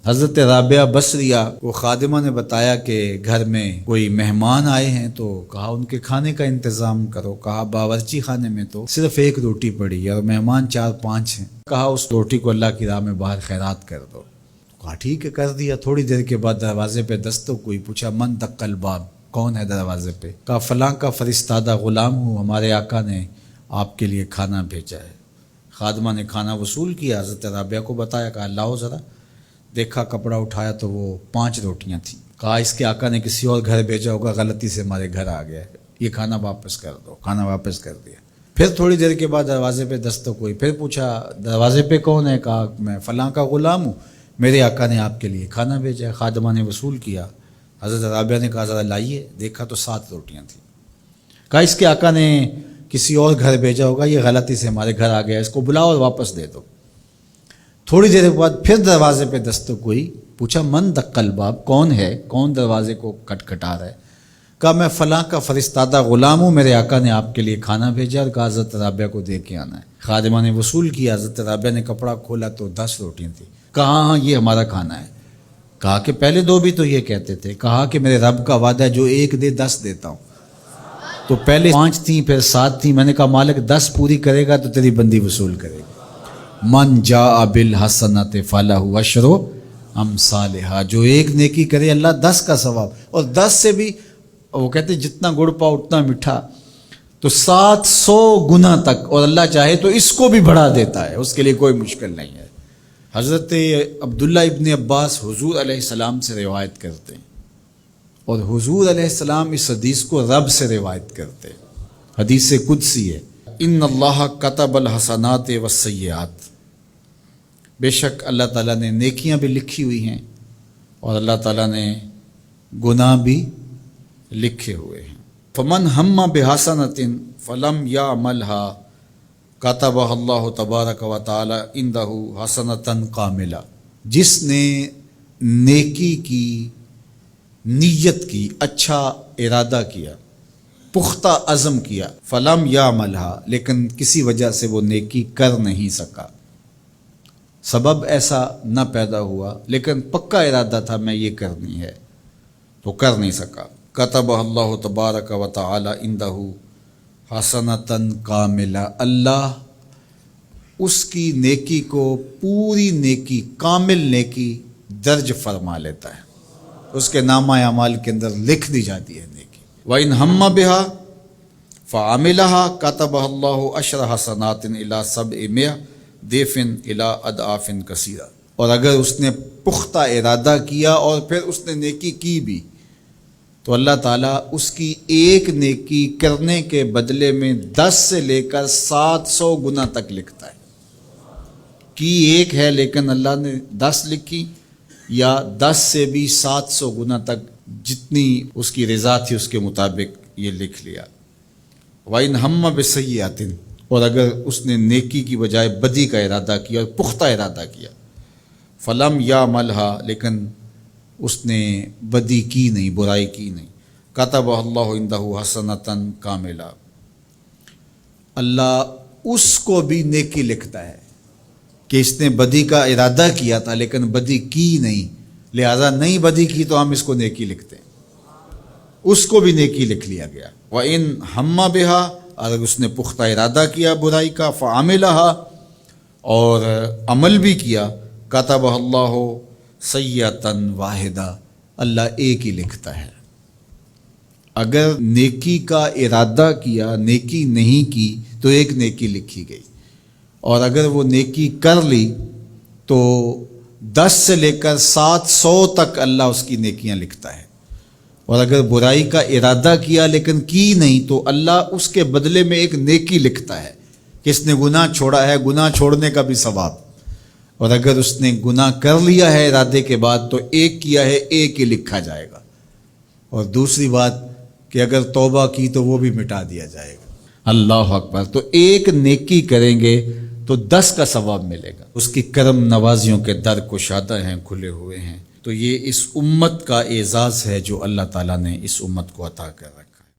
حضرت رابعہ بصریہ کو خادمہ نے بتایا کہ گھر میں کوئی مہمان آئے ہیں، تو کہا ان کے کھانے کا انتظام کرو۔ کہا باورچی خانے میں تو صرف ایک روٹی پڑی ہے اور مہمان 4-5 ہیں، کہا اس روٹی کو اللہ کی راہ میں باہر خیرات کر دو۔ کہا ٹھیک ہے، کر دیا۔ تھوڑی دیر کے بعد دروازے پہ دستک ہوئی، پوچھا من دق الباب، کون ہے دروازے پہ؟ کہا فلاں کا فرستادہ غلام ہوں، ہمارے آقا نے آپ کے لیے کھانا بھیجا ہے۔ خادمہ نے کھانا وصول کیا، حضرت رابعہ کو بتایا، کہا لاؤ ذرا۔ دیکھا، کپڑا اٹھایا تو وہ 5 روٹیاں تھیں۔ کہا اس کے آقا نے کسی اور گھر بھیجا ہوگا، غلطی سے ہمارے گھر آ گیا ہے، یہ کھانا واپس کر دو۔ کھانا واپس کر دیا۔ پھر تھوڑی دیر کے بعد دروازے پہ دستک ہوئی، پھر پوچھا دروازے پہ کون ہے؟ کہا میں فلاں کا غلام ہوں، میرے آقا نے آپ کے لیے کھانا بھیجا ہے۔ خادمہ نے وصول کیا، حضرت رابعہ نے کہا ذرا لائیے۔ دیکھا تو 7 روٹیاں تھیں۔ کہا اس کے آقا نے کسی اور گھر بھیجا ہوگا، یہ غلطی سے ہمارے گھر آ گیا، اس کو بلاؤ اور واپس دے دو۔ تھوڑی دیر کے بعد پھر دروازے پہ دستک ہوئی، پوچھا من دق الباب، کون ہے، کون دروازے کو کھٹکھٹا رہا ہے؟ کہا میں فلاں کا فرستادہ غلام ہوں، میرے آقا نے آپ کے لیے کھانا بھیجا اور کہا حضرت رابعہ کو دے کے آنا ہے۔ خادمہ نے وصول کیا، حضرت رابعہ نے کپڑا کھولا تو 10 روٹیاں تھیں۔ کہا ہاں یہ ہمارا کھانا ہے۔ کہا کہ پہلے 2 بھی تو یہ کہتے تھے۔ کہا کہ میرے رب کا وعدہ ہے جو 1 دے 10 دیتا ہوں۔ تو پہلے 5 تھیں، پھر 7 تھیں۔ میں نے کہا مالک 10 پوری کرے گا تو تیری بندی وصول کرے گا۔ من جاء بالحسنۃ فلہ عشر امثالھا، جو 1 نیکی کرے اللہ 10 کا ثواب، اور 10 سے بھی وہ کہتے ہیں جتنا گڑ پاؤ اتنا میٹھا، تو 700 گنا تک، اور اللہ چاہے تو اس کو بھی بڑھا دیتا ہے، اس کے لیے کوئی مشکل نہیں ہے۔ حضرت عبداللہ ابن عباس حضور علیہ السلام سے روایت کرتے ہیں، اور حضور علیہ السلام اس حدیث کو رب سے روایت کرتے ہیں۔ حدیث قدسی ہے، ان اللہ کتب الحسنات والسیئات، بے شک اللہ تعالیٰ نے نیکیاں بھی لکھی ہوئی ہیں اور اللہ تعالیٰ نے گناہ بھی لکھے ہوئے ہیں۔ فمن ہم بحسنۃ فلم یعملھا کتبہ اللہ تبارک و تعالی عندہ حسنۃ کاملہ، جس نے نیکی کی نیت کی، اچھا ارادہ کیا، پختہ عزم کیا، فلم یعملھا، لیکن کسی وجہ سے وہ نیکی کر نہیں سکا، سبب ایسا نہ پیدا ہوا، لیکن پکا ارادہ تھا میں یہ کرنی ہے، تو کر نہیں سکا، کتبہ اللہ تبارک و تعالی عندہ حسنۃ کاملہ، اللہ اس کی نیکی کو پوری نیکی، کامل نیکی درج فرما لیتا ہے، اس کے نامہ اعمال کے اندر لکھ دی جاتی ہے نیکی۔ وَإِنْ هَمَّ بِهَا فَعَمِلَهَا كَتَبَهَا اللَّهُ عَشْرَ حَسَنَاتٍ إِلَىٰ 700 ضِعْفٍ إِلَىٰ أَضْعَافٍ كَثِيرَةٍ، اور اگر اس نے پختہ ارادہ کیا اور پھر اس نے نیکی کی بھی، تو اللہ تعالیٰ اس کی 1 نیکی کرنے کے بدلے میں 10 سے لے کر 700 گنا تک لکھتا ہے۔ کی 1 ہے لیکن اللہ نے 10 لکھی، یا 10 سے بھی 700 گنا تک، جتنی اس کی رضا تھی اس کے مطابق یہ لکھ لیا۔ وَإِنْ هَمَّ بِسَیِّئَةٍ، اور اگر اس نے نیکی کی بجائے بدی کا ارادہ کیا اور پختہ ارادہ کیا، فَلَمْ يَعْمَلْهَا، لیکن اس نے بدی کی نہیں، برائی کی نہیں، کتبہ اللہ عندہ حسنۃ کاملہ، اللہ اس کو بھی نیکی لکھتا ہے کہ اس نے بدی کا ارادہ کیا تھا لیکن بدی کی نہیں، لہذا نہیں بدی کی تو ہم اس کو نیکی لکھتے ہیں، اس کو بھی نیکی لکھ لیا گیا۔ وَإِنْ ہَمَّ بِهَا، اگر اس نے پختہ ارادہ کیا برائی کا، فَعَمِلَهَا، اور عمل بھی کیا، کتبہ اللہ سیئۃ واحدہ، اللہ 1 ہی لکھتا ہے۔ اگر نیکی کا ارادہ کیا، نیکی نہیں کی، تو 1 نیکی لکھی گئی، اور اگر وہ نیکی کر لی تو 10 سے لے کر 700 تک اللہ اس کی نیکیاں لکھتا ہے، اور اگر برائی کا ارادہ کیا لیکن کی نہیں تو اللہ اس کے بدلے میں 1 نیکی لکھتا ہے کہ اس نے گناہ چھوڑا ہے، گناہ چھوڑنے کا بھی ثواب، اور اگر اس نے گناہ کر لیا ہے ارادے کے بعد تو 1 کیا ہے، 1 ہی لکھا جائے گا، اور دوسری بات کہ اگر توبہ کی تو وہ بھی مٹا دیا جائے گا۔ اللہ اکبر۔ تو 1 نیکی کریں گے تو 10 کا ثواب ملے گا۔ اس کی کرم نوازیوں کے در کشادہ ہیں، کھلے ہوئے ہیں۔ تو یہ اس امت کا اعزاز ہے جو اللہ تعالیٰ نے اس امت کو عطا کر رکھا۔